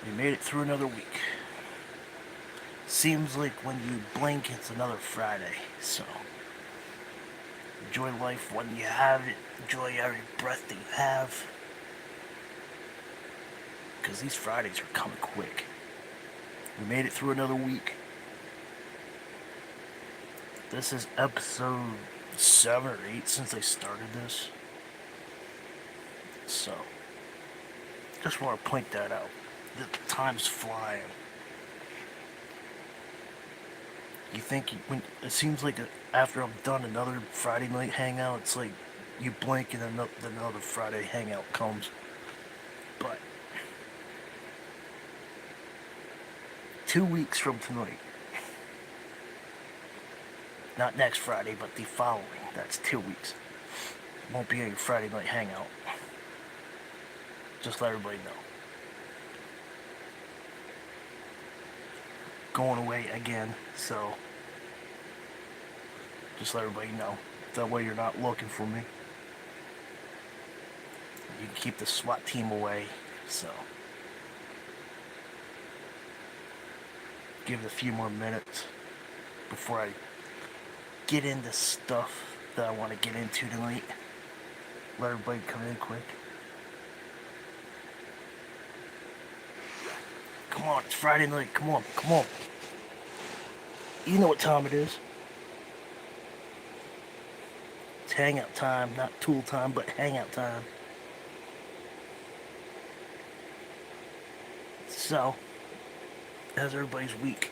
We made it through another week. Seems like when you blink, it's another Friday. So, enjoy life when you have it. Enjoy every breath that you have. Because these Fridays are coming quick. We made it through another week. This is episode 7 or 8 since I started this. So, just want to point that out. The time's flying. You think when it seems like after I'm done another Friday night hangout, it's like you blink and another Friday hangout comes. But 2 weeks from tonight, not next Friday, but the following, that's 2 weeks. Won't be any Friday night hangout. Just let everybody know. Going away again, so just let everybody know. That way you're not looking for me. You can keep the SWAT team away, so give it a few more minutes before I get into stuff that I want to get into tonight. Let everybody come in quick. Come on, it's Friday night. Come on, come on. You know what time it is. It's hangout time, not tool time, but hangout time. So, how's everybody's week?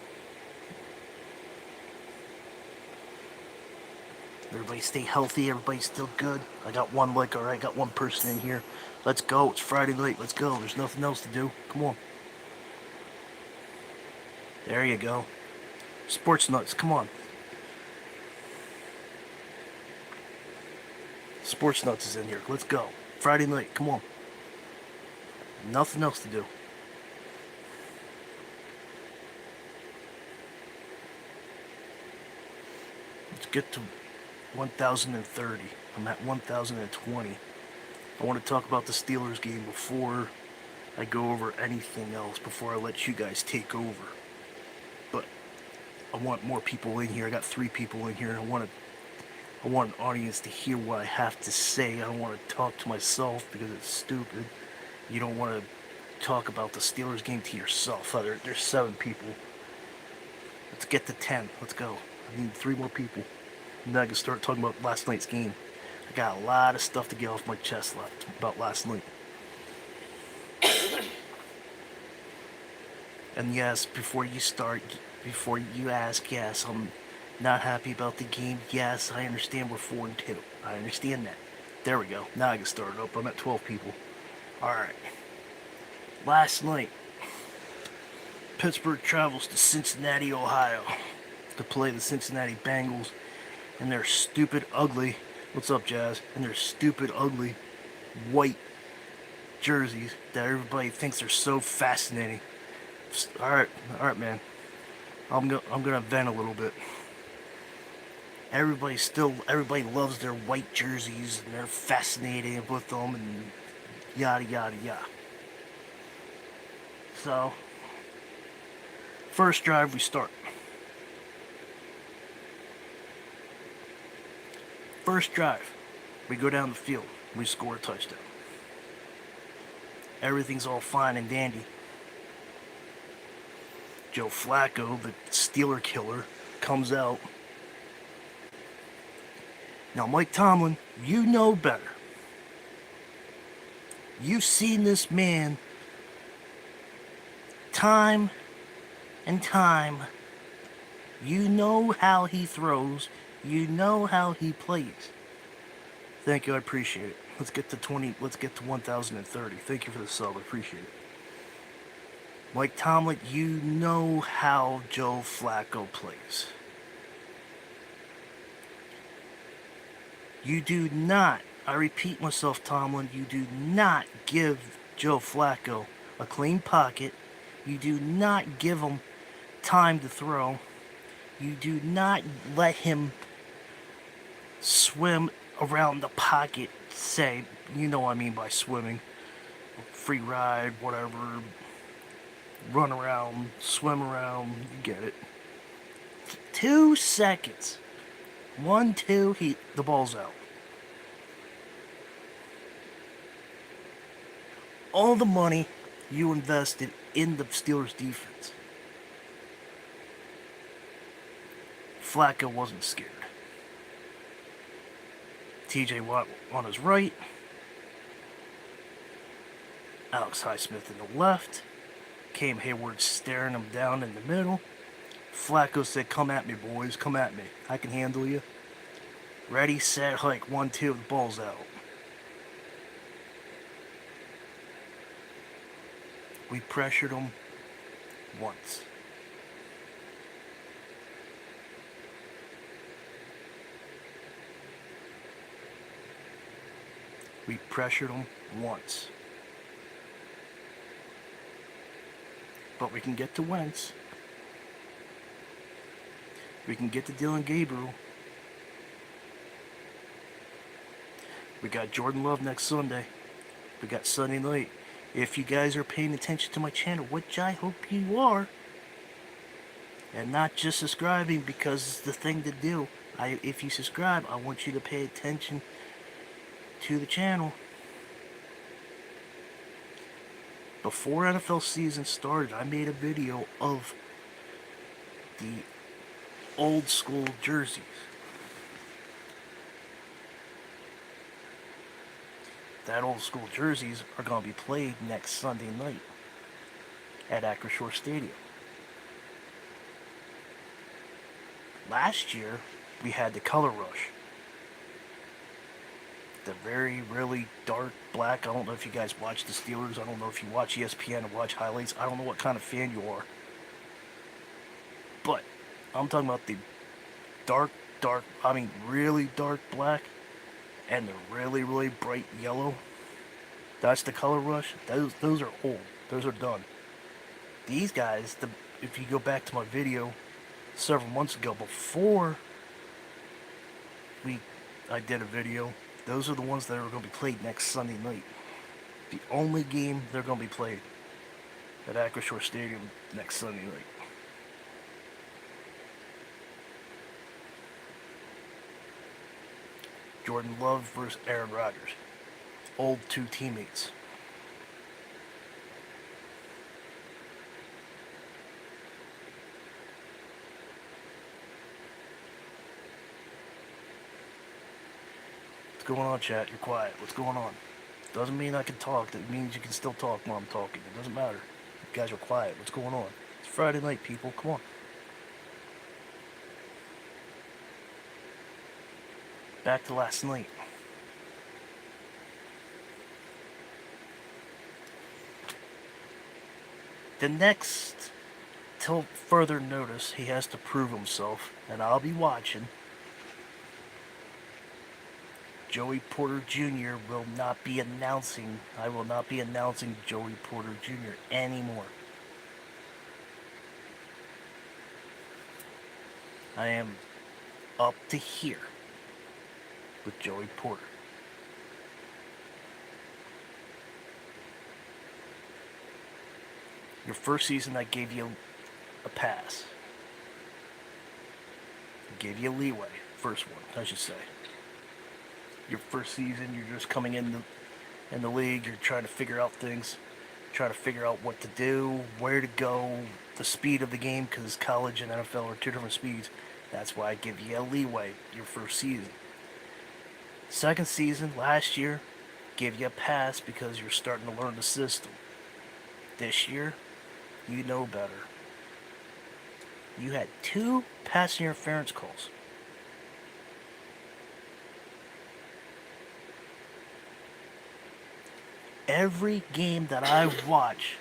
Everybody stay healthy, everybody's still good. I got one liquor, I got one person in here. Let's go, it's Friday night, let's go. There's nothing else to do. Come on. There you go. Sports nuts, come on. Sports nuts is in here. Let's go. Friday night, come on. Nothing else to do. Let's get to 1030. I'm at 1020. I want to talk about the Steelers game before I go over anything else, before I let you guys take over. But I want more people in here. I got 3 people in here. I want an audience to hear what I have to say. I don't want to talk to myself because it's stupid. You don't want to talk about the Steelers game to yourself. There's 7 people. Let's get to 10. Let's go. I need 3 more people. And then I can start talking about last night's game. I got a lot of stuff to get off my chest about last night. And yes, before you ask, yes, I'm not happy about the game. Yes, I understand we're 4-2. I understand that. There we go. Now I can start it up. I'm at 12 people. Alright. Last night, Pittsburgh travels to Cincinnati, Ohio to play the Cincinnati Bengals and their stupid, ugly, what's up, Jazz? And their stupid, ugly, white jerseys that everybody thinks are so fascinating. Alright, man. I'm gonna vent a little bit. Everybody loves their white jerseys and they're fascinated with them and yada yada yada. So, first drive we start. First drive, we go down the field. We score a touchdown. Everything's all fine and dandy. Joe Flacco, the Steeler killer, comes out. Now, Mike Tomlin, you know better. You've seen this man time and time. You know how he throws. You know how he plays. Thank you, I appreciate it. Let's get to 1030. Thank you for the sub, I appreciate it. Mike Tomlin, you know how Joe Flacco plays. You do not, I repeat myself, Tomlin, you do not give Joe Flacco a clean pocket. You do not give him time to throw. You do not let him swim around the pocket, say, you know what I mean by swimming, free ride, whatever. run around, swim around, you get it. 2 seconds. 1, 2, the ball's out. All the money you invested in the Steelers defense. Flacco wasn't scared. TJ Watt on his right. Alex Highsmith in the left. Cam Hayward staring him down in the middle. Flacco said, "Come at me, boys. Come at me. I can handle you." Ready, set, hike. 1, 2, the ball's out. We pressured him once. We pressured him once. But we can get to Wentz. We can get to Dylan Gabriel. We got Jordan Love next Sunday. We got Sunday night. If you guys are paying attention to my channel, which I hope you are, and not just subscribing because it's the thing to do. If you subscribe, I want you to pay attention to the channel. Before NFL season started, I made a video of the old school jerseys. That old school jerseys are going to be played next Sunday night at Acrisure Stadium. Last year, we had the color rush. The very, really dark black. I don't know if you guys watch the Steelers. I don't know if you watch ESPN or watch highlights. I don't know what kind of fan you are. But I'm talking about the really dark black and the really, really bright yellow. That's the color rush. Those are old. Those are done. These guys, if you go back to my video several months ago, before I did a video, those are the ones that are going to be played next Sunday night. The only game they're going to be played at Acrisure Stadium next Sunday night. Jordan Love versus Aaron Rodgers. Old two teammates. What's going on, chat? You're quiet. What's going on? Doesn't mean I can talk. That means you can still talk while I'm talking. It doesn't matter. You guys are quiet. What's going on? It's Friday night, people. Come on. Back to last night. The next, till further notice, he has to prove himself, and I'll be watching. Joey Porter Jr. will not be announcing. I will not be announcing Joey Porter Jr. anymore. I am up to here with Joey Porter. Your first season, I gave you a pass. I gave you a leeway. First one, I should say. Your first season, you're just coming in the league. You're trying to figure out things. Trying to figure out what to do, where to go, the speed of the game, because college and NFL are two different speeds. That's why I give you a leeway your first season. Second season, last year, give you a pass because you're starting to learn the system. This year, you know better. You had 2 pass interference calls. Every game that I watch,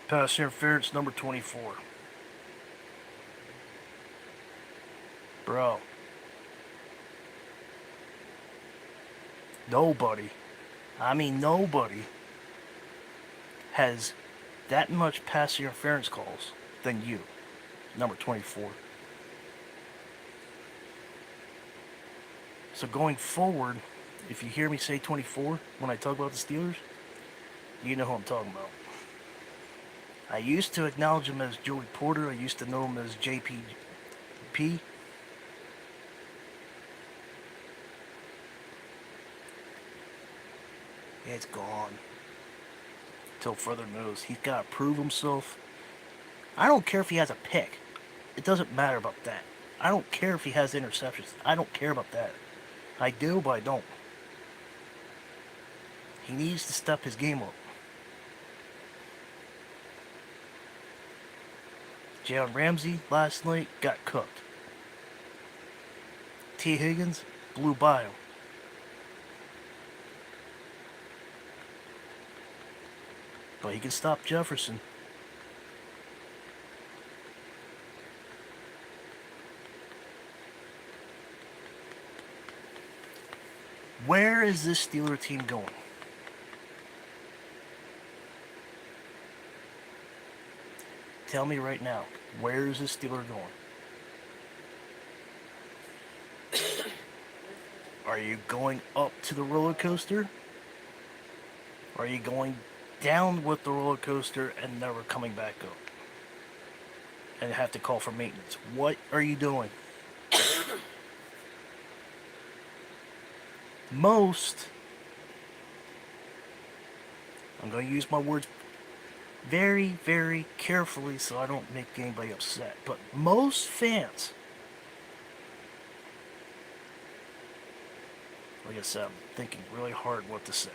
pass interference number 24. Bro. Nobody has that much pass interference calls than you, number 24. So going forward, if you hear me say 24 when I talk about the Steelers, you know who I'm talking about. I used to acknowledge him as Joey Porter. I used to know him as JPP. It's gone. Till further notice. He's got to prove himself. I don't care if he has a pick. It doesn't matter about that. I don't care if he has interceptions. I don't care about that. I do, but I don't. He needs to step his game up. Jalen Ramsey last night got cooked. T. Higgins blew by him. But he can stop Jefferson. Where is this Steeler team going? Tell me right now, where is this Steeler going? Are you going up to the roller coaster? Or are you going down with the roller coaster and never coming back up? And have to call for maintenance. What are you doing? Most, I'm going to use my words very, very carefully so I don't make anybody upset, but most fans, like I said, I'm thinking really hard what to say.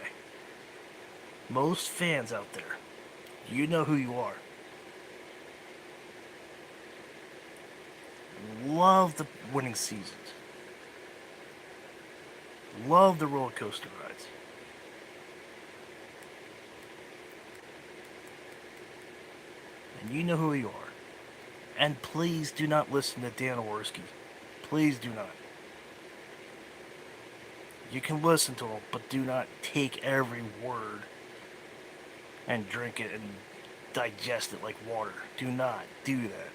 Most fans out there, you know who you are. Love the winning seasons. Love the roller coaster rides. And you know who you are. And please do not listen to Dan Orski. Please do not. You can listen to him, but do not take every word and drink it and digest it like water. Do not do that.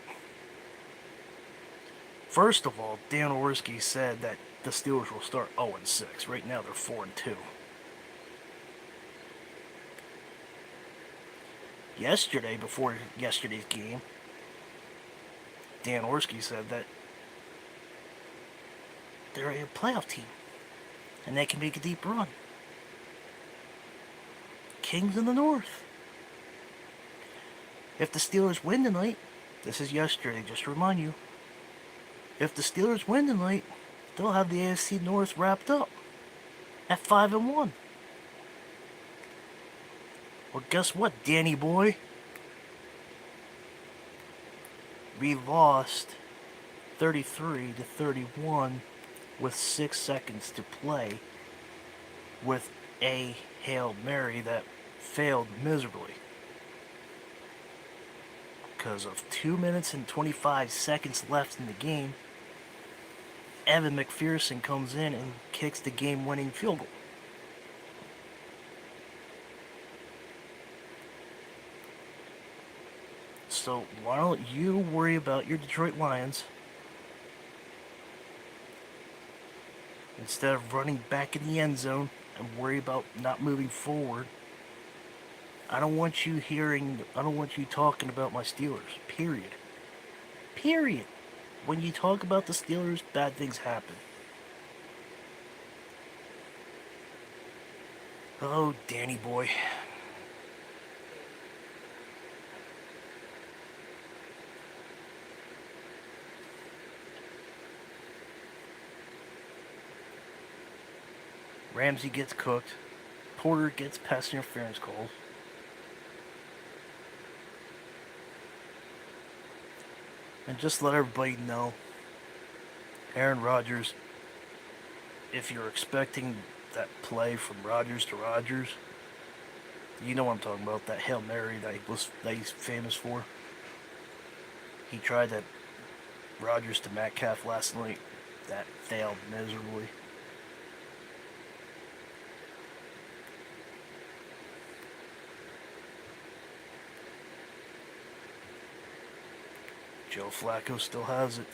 First of all, Dan Orski said that the Steelers will start 0-6. Right now they're 4-2. Yesterday, before yesterday's game, Dan Orski said that they're a playoff team and they can make a deep run. Kings in the North. If the Steelers win tonight, this is yesterday, just to remind you, if the Steelers win tonight, they'll have the AFC North wrapped up at 5-1. Well, guess what, Danny boy? We lost 33-31 with 6 seconds to play with a Hail Mary that failed miserably. Because of 2 minutes and 25 seconds left in the game, Evan McPherson comes in and kicks the game-winning field goal. So why don't you worry about your Detroit Lions instead of running back in the end zone and worry about not moving forward. I don't want you talking about my Steelers. Period. Period. When you talk about the Steelers, bad things happen. Oh, Danny boy. Ramsey gets cooked. Porter gets pass interference calls. And just let everybody know, Aaron Rodgers, if you're expecting that play from Rodgers to Rodgers, you know what I'm talking about, that Hail Mary that he's famous for. He tried that Rodgers to Metcalf last night. That failed miserably. Joe Flacco still has it.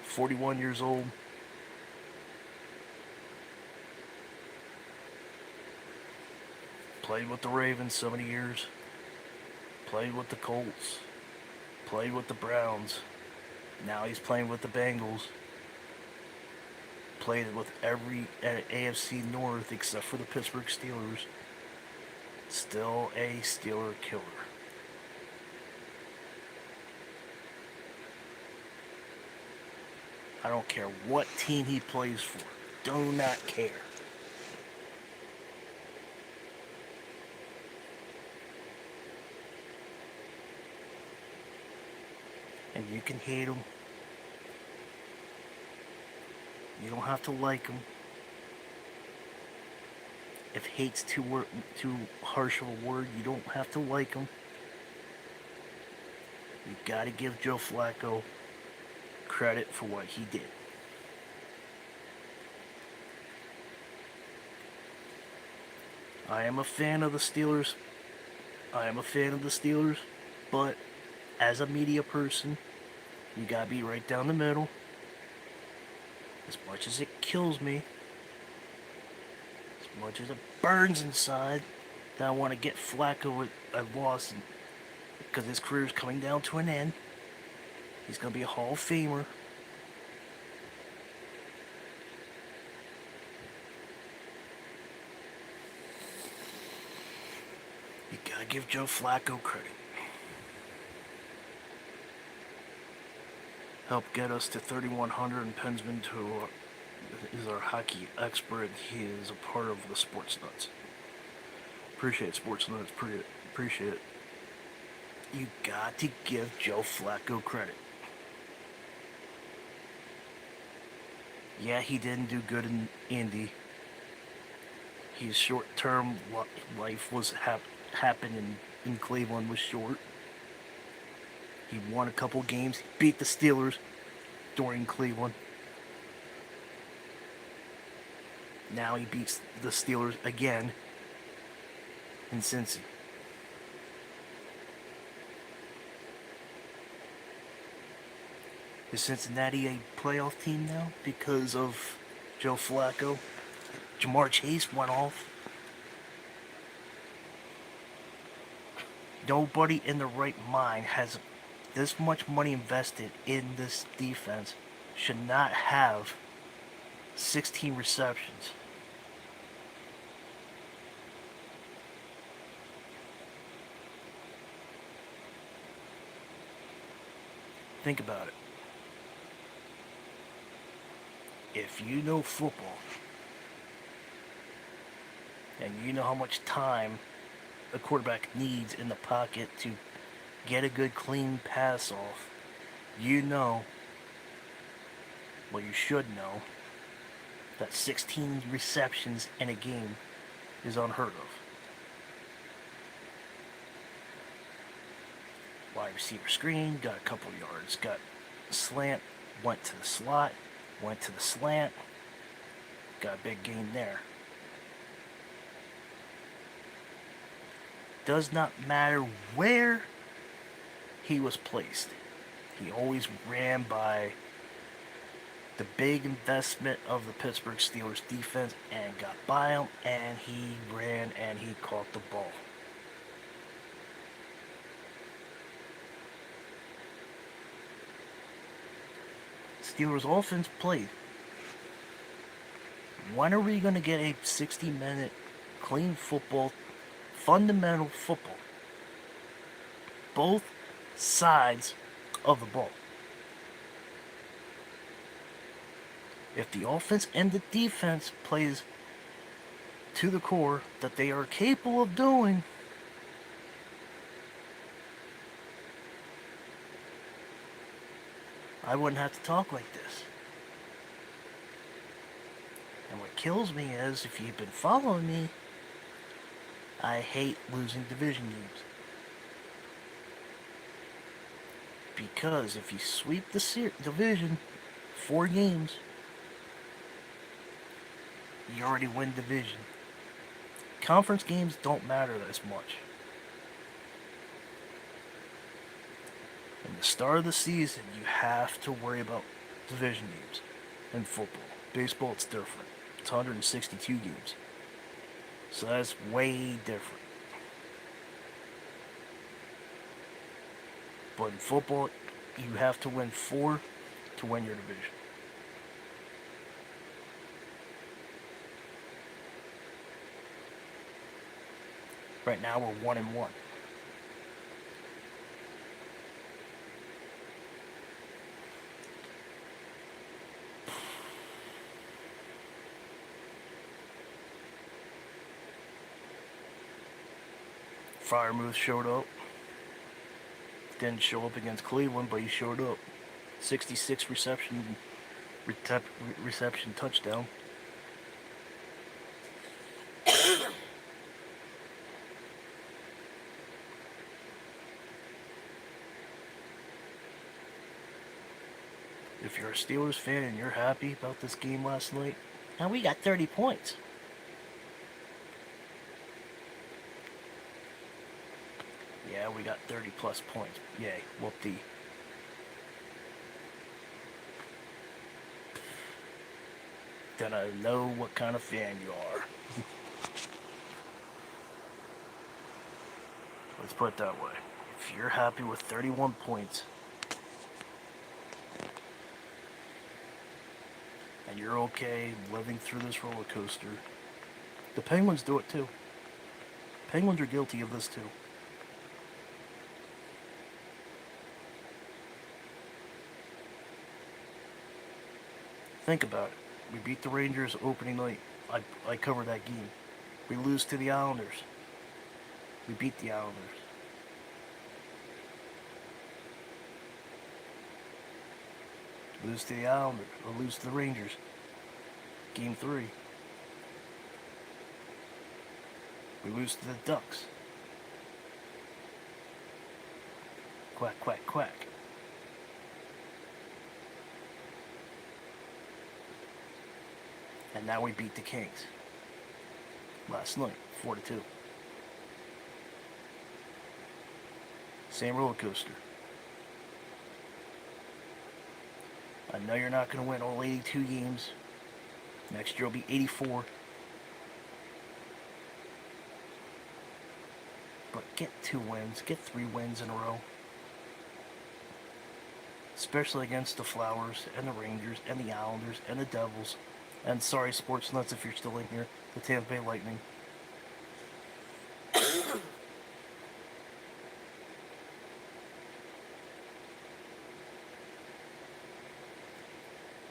41 years old. Played with the Ravens so many years. Played with the Colts. Played with the Browns. Now he's playing with the Bengals. Played with every AFC North except for the Pittsburgh Steelers. Still a Steeler killer. I don't care what team he plays for. Do not care. And you can hate him. You don't have to like him. If hate's too harsh of a word, you don't have to like him. You gotta give Joe Flacco credit for what he did. I am a fan of the Steelers. But as a media person, you gotta be right down the middle. As much as it kills me, as much as it burns inside, that I want to get Flacco a loss because his career is coming down to an end. He's gonna be a Hall of Famer. You gotta give Joe Flacco credit. Helped get us to 3,100, and Pensman is our hockey expert. He is a part of the Sports Nuts. Appreciate Sports Nuts. Appreciate it. You got to give Joe Flacco credit. Yeah, he didn't do good in Indy. His short-term life was happening in Cleveland was short. He won a couple games. He beat the Steelers during Cleveland. Now he beats the Steelers again in Cincy. Is Cincinnati a playoff team now because of Joe Flacco? Jamar Chase went off. Nobody in the right mind has this much money invested in this defense should not have 16 receptions. Think about it. If you know football and you know how much time a quarterback needs in the pocket to get a good clean pass off, you know, well, you should know that 16 receptions in a game is unheard of. Wide receiver screen, got a couple yards, got slant, went to the slot, went to the slant, got a big gain there. Does not matter where he was placed. He always ran by the big investment of the Pittsburgh Steelers defense and got by him, and he ran and he caught the ball. Steelers offense played. When are we going to get a 60-minute clean football, fundamental football? Both sides of the ball. If the offense and the defense plays to the core that they are capable of doing, I wouldn't have to talk like this. And what kills me is, if you've been following me, I hate losing division games. Because if you sweep the division 4 games, you already win division. Conference games don't matter as much. In the start of the season, you have to worry about division games in football. Baseball, it's different. It's 162 games. So that's way different. But in football, you have to win 4 to win your division. Right now we're 1-1. Fryermuth showed up. Didn't show up against Cleveland, but he showed up. 66 reception touchdown. If you're a Steelers fan and you're happy about this game last night, now we got 30 points. Yeah, we got 30 plus points. Yay, whoop-dee. Then I know what kind of fan you are. Let's put it that way. If you're happy with 31 points, and you're okay living through this roller coaster, the Penguins do it too. Penguins are guilty of this too. Think about it. We beat the Rangers opening night. I covered that game. We lose to the Islanders. We beat the Islanders. Lose to the Islanders, or lose to the Rangers. Game 3. We lose to the Ducks. Quack, quack, quack. And now we beat the Kings. Last night, 4-2. Same roller coaster. I know you're not going to win all 82 games. Next year will be 84. But get 2 wins, get 3 wins in a row. Especially against the Flowers and the Rangers and the Islanders and the Devils. And sorry, Sports Nuts, if you're still in here, the Tampa Bay Lightning.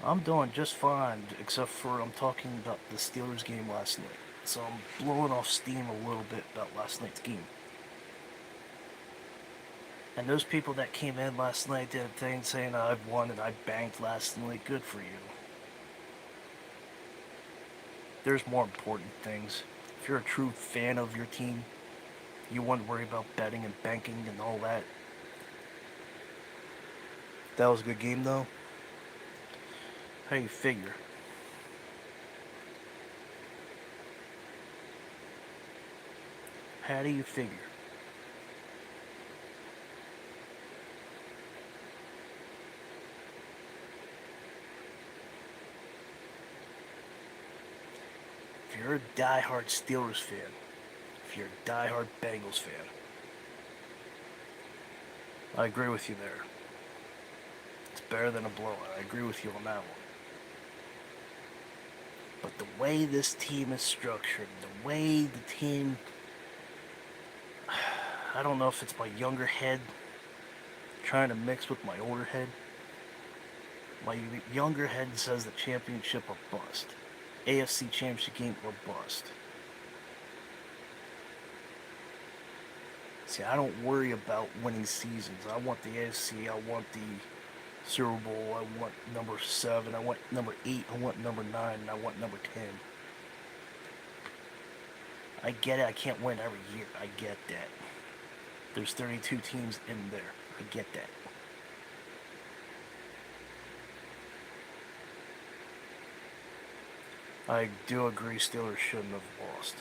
I'm doing just fine, except for I'm talking about the Steelers game last night. So I'm blowing off steam a little bit about last night's game. And those people that came in last night did a thing saying I've won and I banked last night. Good for you. There's more important things. If you're a true fan of your team, you wouldn't worry about betting and banking and all that. That was a good game though. How do you figure? How do you figure? If you're a diehard Steelers fan, if you're a diehard Bengals fan, I agree with you there. It's better than a blowout. I agree with you on that one. But the way this team is structured, the way the team... I don't know if it's my younger head trying to mix with my older head. My younger head says the championship or bust. AFC championship game or bust. See, I don't worry about winning seasons. I want the AFC, I want the Super Bowl, I want number 7, I want number 8, I want number 9, and I want number 10. I get it, I can't win every year. I get that. There's 32 teams in there. I get that. I do agree Steelers shouldn't have lost.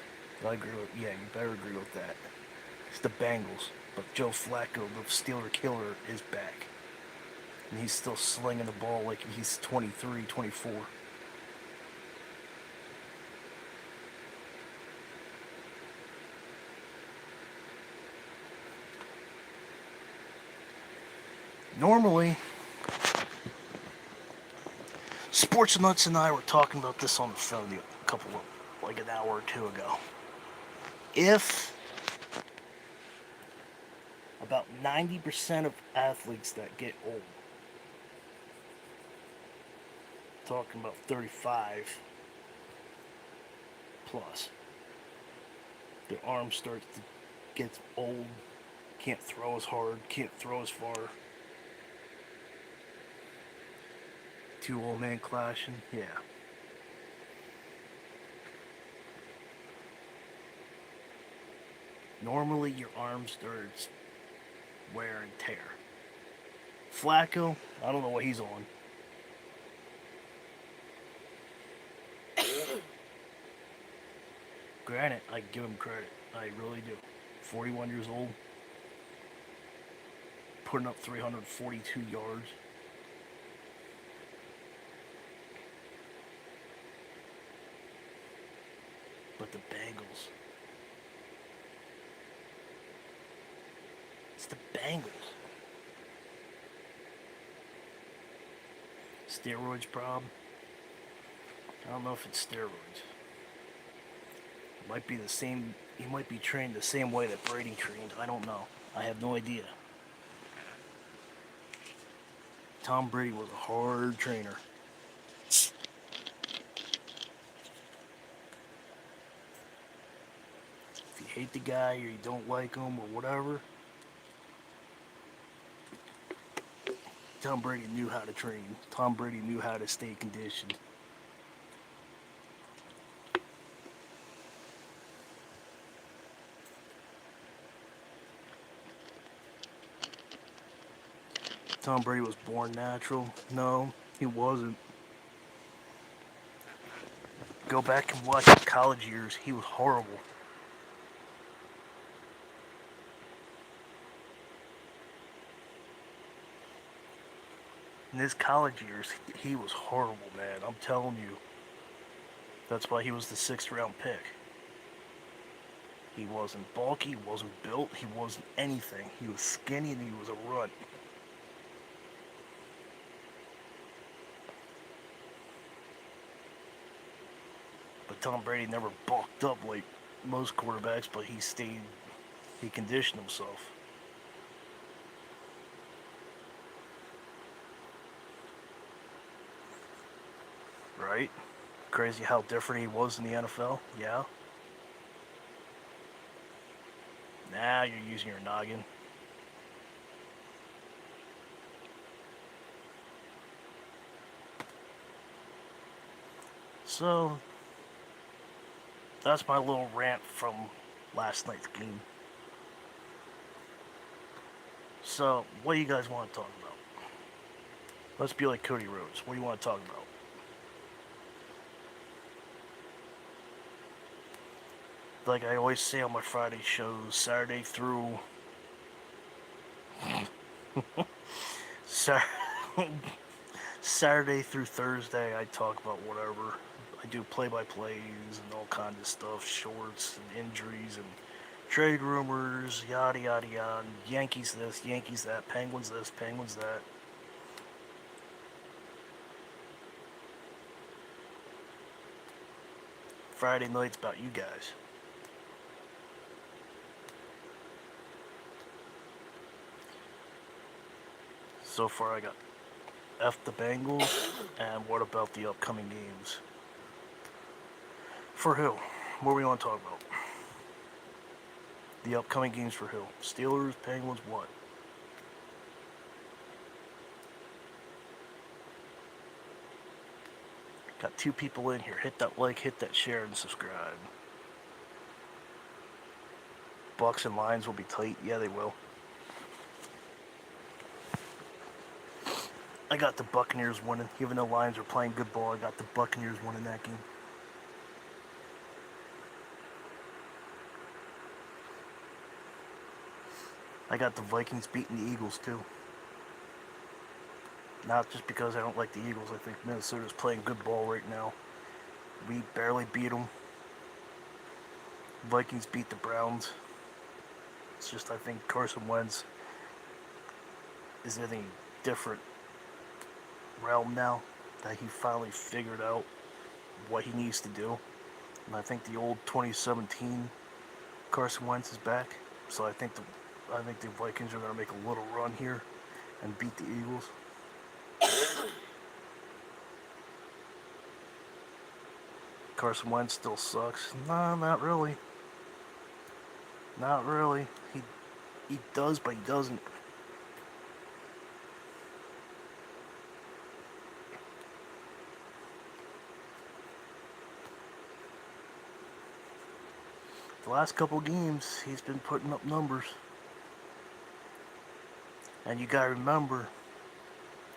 I agree with, yeah, you better agree with that. It's the Bengals, but Joe Flacco, the Steeler killer, is back. And he's still slinging the ball like he's 23, 24. Normally, Sports Nuts and I were talking about this on the phone a couple of, like an hour or two ago. If about 90% of athletes that get old, talking about 35 plus, their arm starts to get old, can't throw as hard, can't throw as far. Two old men clashing, yeah. Normally your arm starts wear and tear. Flacco, I don't know what he's on. Granted, I give him credit. I really do. 41 years old, putting up 342 yards. But the Bengals. It's the Bengals. Steroids problem? I don't know if it's steroids. It might be the same. He might be trained the same way that Brady trained. I don't know. I have no idea. Tom Brady was a hard trainer. If you hate the guy or you don't like him or whatever, Tom Brady knew how to train. Tom Brady knew how to stay conditioned. Tom Brady was born natural. No, he wasn't. Go back and watch his college years. He was horrible. In his college years, he was horrible, man. I'm telling you. That's why he was the sixth round pick. He wasn't bulky, he wasn't built, he wasn't anything. He was skinny and he was a runt. But Tom Brady never bulked up like most quarterbacks, but he conditioned himself. Right? Crazy how different he was in the NFL? Yeah. Now you're using your noggin. So, that's my little rant from last night's game. So, what do you guys want to talk about? Let's be like Cody Rhodes. What do you want to talk about? Like I always say on my Friday shows, Sar- Saturday through Thursday, I talk about whatever. I do play-by-plays and all kinds of stuff, shorts and injuries and trade rumors, yada yada yada. Yankees this, Yankees that, Penguins this, Penguins that. Friday night's about you guys. So far, I got F the Bengals, and what about the upcoming games? For who? What do we want to talk about? The upcoming games for who? Steelers, Penguins, what? Got two people in here. Hit that like, hit that share, and subscribe. Bucks and Lions will be tight. Yeah, they will. I got the Buccaneers winning. Even though Lions are playing good ball, I got the Buccaneers winning that game. I got the Vikings beating the Eagles too. Not just because I don't like the Eagles. I think Minnesota's playing good ball right now. We barely beat them. Vikings beat the Browns. It's just I think Carson Wentz is hitting different realm now that he finally figured out what he needs to do. And I think the old 2017 Carson Wentz is back. So I think the Vikings are going to make a little run here and beat the Eagles. Carson Wentz still sucks. No, not really. Not really. He does, but he doesn't. The last couple games, he's been putting up numbers. And you gotta remember,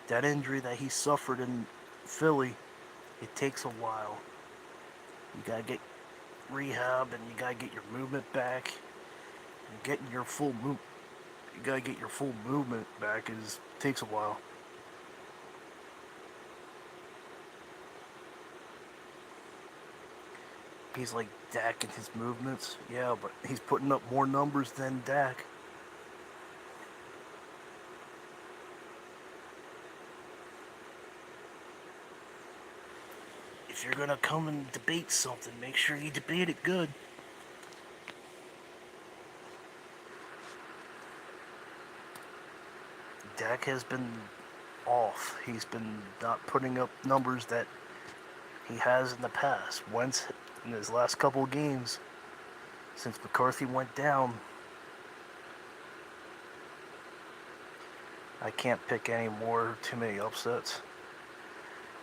that injury that he suffered in Philly, it takes a while. You gotta get rehab and you gotta get your movement back. And getting your full you gotta get your full movement back takes a while. He's like Dak in his movements, yeah, but he's putting up more numbers than Dak. If you're gonna come and debate something, make sure you debate it good. Dak has been off. He's been not putting up numbers that he has in the past. Wentz, in his last couple of games, since McCarthy went down, I can't pick any more, too many upsets.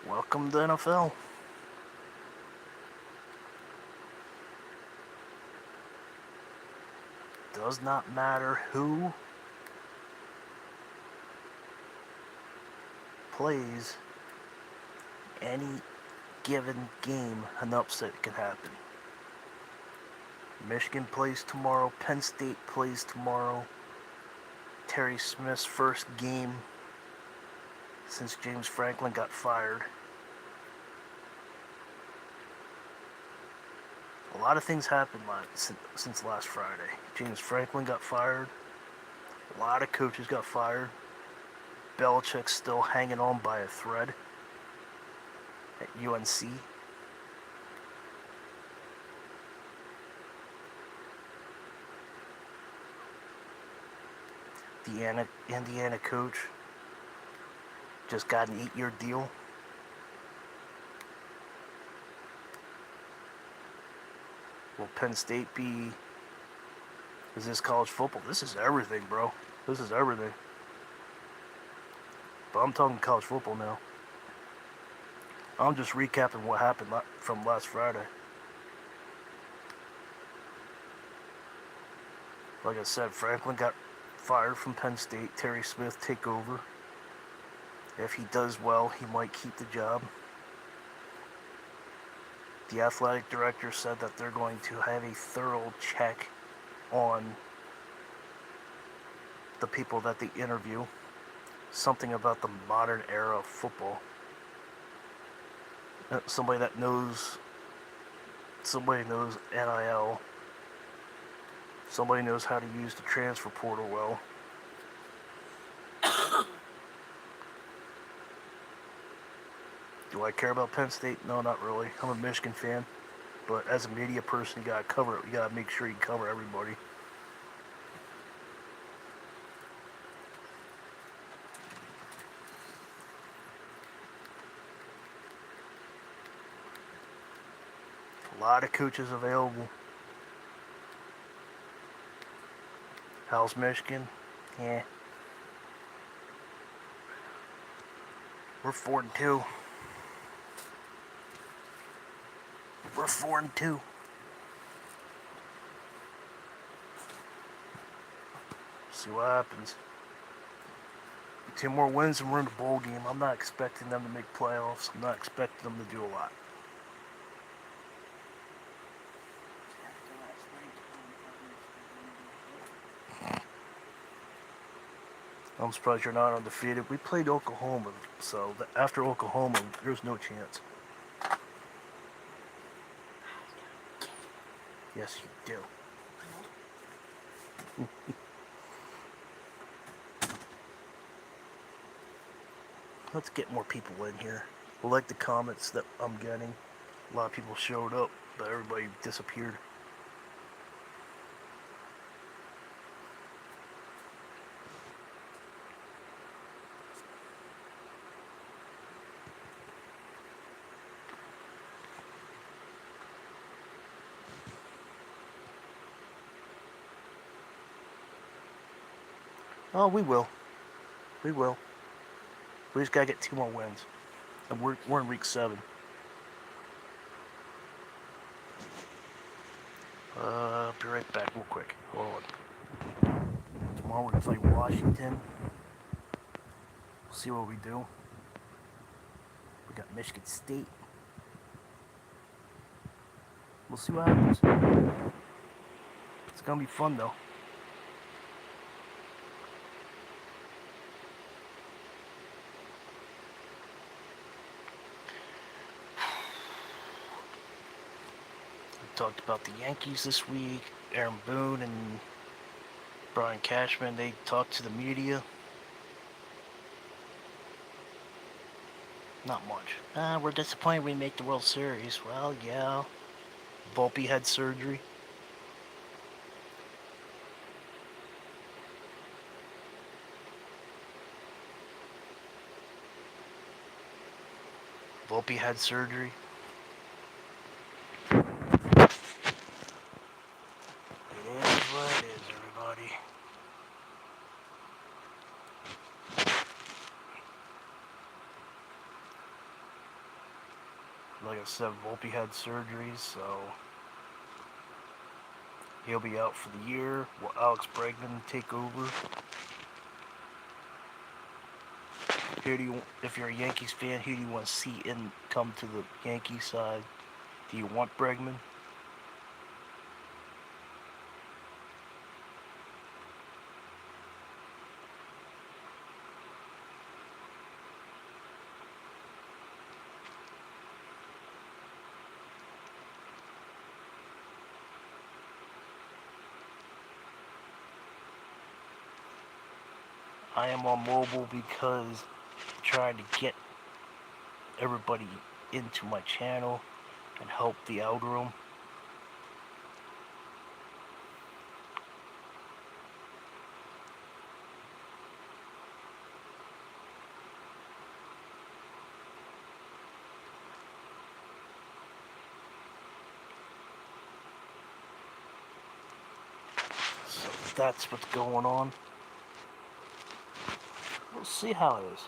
Welcome to the NFL. Does not matter who plays any given game, an upset can happen. Michigan plays tomorrow. Penn State plays tomorrow. Terry Smith's first game since James Franklin got fired. A lot of things happened since last Friday. James Franklin got fired. A lot of coaches got fired. Belichick's still hanging on by a thread at UNC. The Indiana coach just got an 8-year deal. Will Penn State be... Is this college football? This is everything, bro. This is everything. But I'm talking college football now. I'm just recapping what happened from last Friday. Like I said, Franklin got fired from Penn State. Terry Smith take over. If he does well, he might keep the job. The athletic director said that they're going to have a thorough check on the people that they interview. Something about the modern era of football. Somebody knows NIL. Somebody knows how to use the transfer portal well. Do I care about Penn State? No, not really. I'm a Michigan fan. But as a media person, you gotta cover it. You gotta make sure you cover everybody. A lot of coaches available. How's Michigan? Yeah. We're 4-2. We're 4-2. See what happens. 2 more wins and we're in the bowl game. I'm not expecting them to make playoffs. I'm not expecting them to do a lot. I'm surprised you're not undefeated. We played Oklahoma, so after Oklahoma, there's no chance. Yes, you do. Let's get more people in here. I like the comments that I'm getting. A lot of people showed up, but everybody disappeared. Oh, we will. We will. We just gotta get 2 more wins. And we're in week 7. I'll be right back real quick. Hold on. Tomorrow we're gonna play Washington. We'll see what we do. We got Michigan State. We'll see what happens. It's gonna be fun though. We talked about the Yankees this week. Aaron Boone and Brian Cashman, they talked to the media. Not much. We're disappointed we make the World Series. Well, yeah. Volpe had surgery. Volpe had surgery. It is what it is, everybody. Like I said, Volpe had surgery, so he'll be out for the year. Will Alex Bregman take over? If you're a Yankees fan, who do you want to see come to the Yankee side? Do you want Bregman? I am on mobile because I'm trying to get everybody into my channel and help the algorithm. So that's what's going on. We'll see how it is.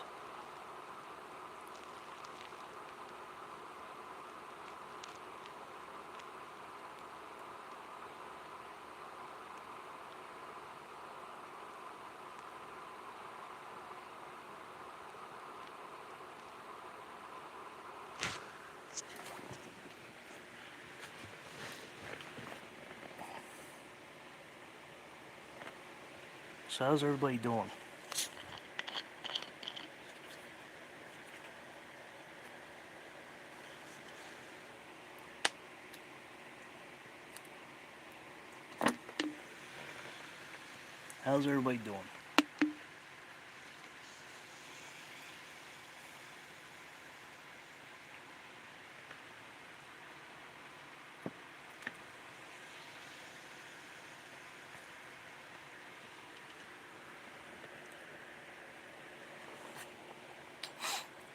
So how's everybody doing? How's everybody doing?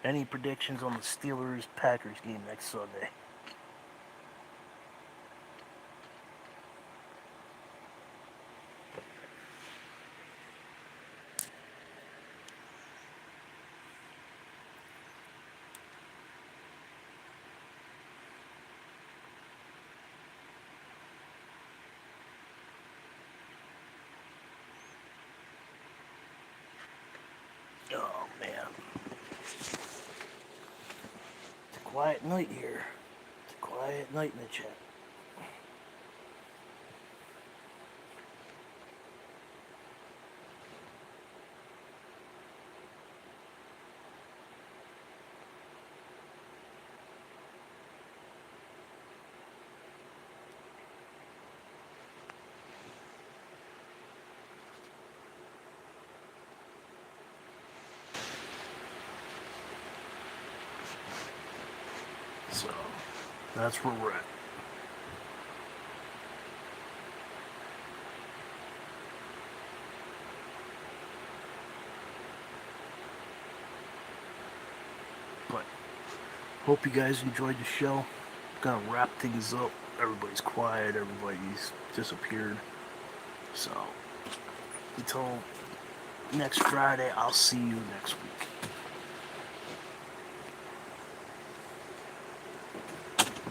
Any predictions on the Steelers-Packers game next Sunday? Oh, man. It's a quiet night here. It's a quiet night in the chat. That's where we're at. But hope you guys enjoyed the show. Gonna wrap things up. Everybody's quiet. Everybody's disappeared. So until next Friday, I'll see you next week.